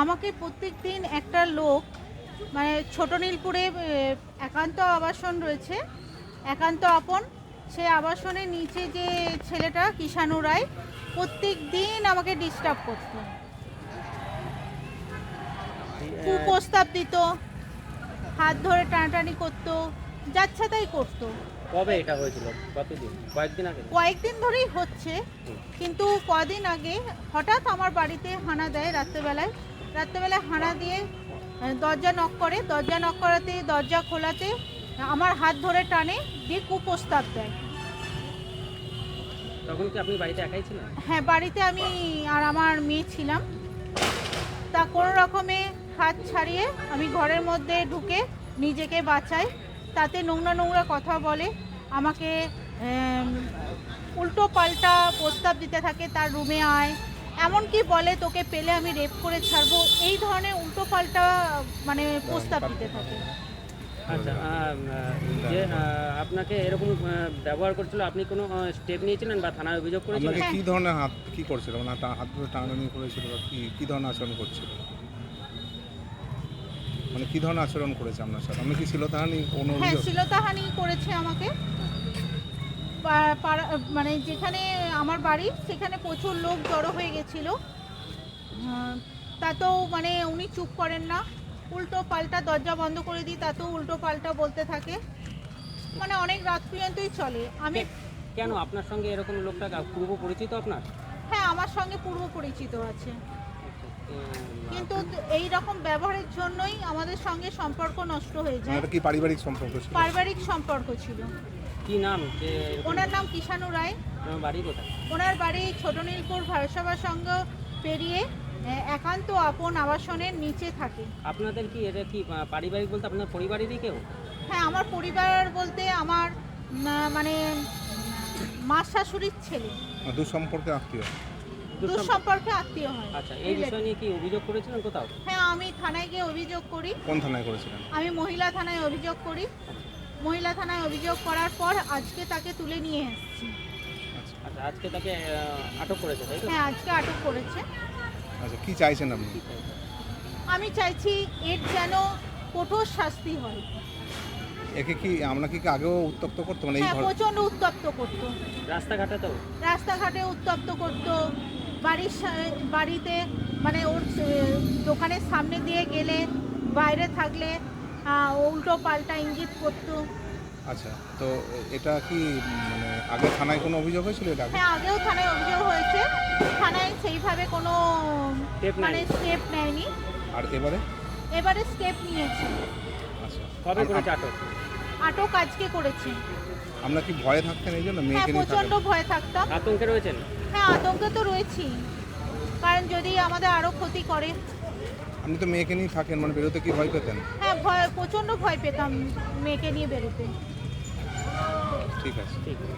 আমাকে প্রত্যেকদিন একটা লোক মানে ছোট নীলপুরে একান্ত আবাসন রয়েছে, একান্ত আপন, সেই আবাসনের নিচে যে ছেলেটা কিষাণু রায় প্রত্যেক দিন আমাকে ডিস্টার্ব করতো, কুপ্রস্তাব দিত, হাত ধরে টানাটানি করতো, যাচ্ছা তাই করতো। কবে এটা হয়েছিল? কতদিন? কয়েকদিন আগে? কয়েকদিন ধরেই হচ্ছে, কিন্তু কদিন আগে হঠাৎ আমার বাড়িতে হানা দেয় রাত্রেবেলায় হানা দিয়ে দরজা নক করে, দরজা নক করাতে দরজা খোলাতে আমার হাত ধরে টানে দিয়ে কুপ্রস্তাব দেয়। তখন কি আপনি বাড়িতে একাই ছিলেন? হ্যাঁ, বাড়িতে আমি আর আমার মেয়ে ছিলাম। তা কোনো রকমে হাত ছাড়িয়ে আমি ঘরের মধ্যে ঢুকে নিজেকে বাঁচাই। তাতে নোংরা নোংরা কথা বলে, আমাকে উল্টো পাল্টা প্রস্তাব দিতে থাকে, তার রুমে আয়, এমনকি বলে তোকে পেলে আমি রেপ করে ছাড়বো, এই ধরনের উল্টো পাল্টা মানে প্রস্তাব দিতে থাকে। আচ্ছা, যে আপনাকে এরকম ব্যবহার করছিল, আপনি কোনো স্টেপ নিয়েছিলেন বা থানায় অভিযোগ করেছিলেন? আপনাকে কি ধরনের হাত কি করছিল, মানে হাত ধরে টানাটানি করেছিল বা কি ধরনের আচরণ করছিল, মানে কি ধরনের আচরণ করেছে আপনার সাথে? আপনি কি শ্লীলতাহানি কোনো হ্যাঁ, অভিযোগ? শ্লীলতাহানি করেছে আমাকে। মানে যেখানে আমার বাড়ি সেখানে প্রচুর লোক জড়ো হয়ে গেছিলো, তাতেও মানে উনি চুপ করেন না, উল্টো পাল্টা দরজা বন্ধ করে দিই তাতেও উল্টো পাল্টা বলতে থাকে, মানে অনেক রাত পর্যন্তই চলে। আমি কেন আপনার সঙ্গে এরকম লোকটা পূর্ব পরিচিত আপনার? হ্যাঁ, আমার সঙ্গে পূর্ব পরিচিত আছে, কিন্তু এই রকম ব্যবহারের জন্যই আমাদের সঙ্গে সম্পর্ক নষ্ট হয়ে যায়। এটা কি পারিবারিক সম্পর্ক ছিল? পারিবারিক সম্পর্ক ছিল। কি নাম? যে ওনার নাম কিষাণু রায়। আপনার বাড়ি কোথায়? ওনার বাড়ি ছোট নীলপুর ভারতসভা সংঘ পেরিয়ে একান্ত আপন আবাসনের নিচে থাকে। আপনাদের কি এটা কি পারিবারিক বলতে আপনার পরিবারেরই কেউ? হ্যাঁ, আমার পরিবার বলতে আমার মানে মা শাশুড়ির ছেলে, দুঃসম্পর্কে আত্মীয়। দুঃসম্পর্কে আত্মীয় হয়। আচ্ছা, এই বিষয় নিয়ে কি অভিযোগ করেছিলেন কোথাও? হ্যাঁ, আমি থানায় গিয়ে অভিযোগ করি। কোন থানায় করেছিলেন? আমি মহিলা থানায় অভিযোগ করি। মহিলা থানায় অভিযোগ করার পর আজকে তাকে তুলে নিয়ে এসেছি। আচ্ছা, আজকে তাকে আটক করেছে, তাই তো? হ্যাঁ, আজকে আটক করেছে। আচ্ছা, কি চাইছেন আপনি? আমি চাইছি এর যেন কঠোর শাস্তি হয়। একে কি আপনাকে কি আগেও উত্তপ্ত করতো, মানে এই হ্যাঁ, প্রচণ্ড উত্তপ্ত করতো, রাস্তাঘাটে তো? রাস্তাঘাটে উত্তপ্ত করতো, বাড়িতে মানে ওর দোকানের সামনে দিয়ে গেলে, বাইরে থাকলে উল্টো পাল্টা ইঙ্গিত করতো। আচ্ছা, তো এটা কি মানে আগে থানায় কোনো অভিযোগ হয়েছিল এটা আগে? হ্যাঁ, আগেও থানায় অভিযোগ হয়েছে, থানায় সেইভাবে কোনো মানে স্টেপ নেয়নি। আর এবারে স্টেপ নিয়েছে। আচ্ছা, কবে করেছে আটক? আটক আজকে করেছে। আপনার কি ভয়ে থাকতেন এই জন্য হ্যাঁ, মেয়েকে নিয়ে প্রচণ্ড থাকেন? ভয় থাকতাম। আতঙ্কে রয়েছেন? হ্যাঁ, আতঙ্কে তো রয়েছি, কারণ যদি আমাদের আরও ক্ষতি করে। আপনি তো মেয়েকে নিয়ে থাকেন, মানে বেরোতে কি ভয় পেতেন? হ্যাঁ, প্রচণ্ড ভয় পেতাম মেয়েকে নিয়ে বেরোতে। ঠিক আছে। ঠিক আছে।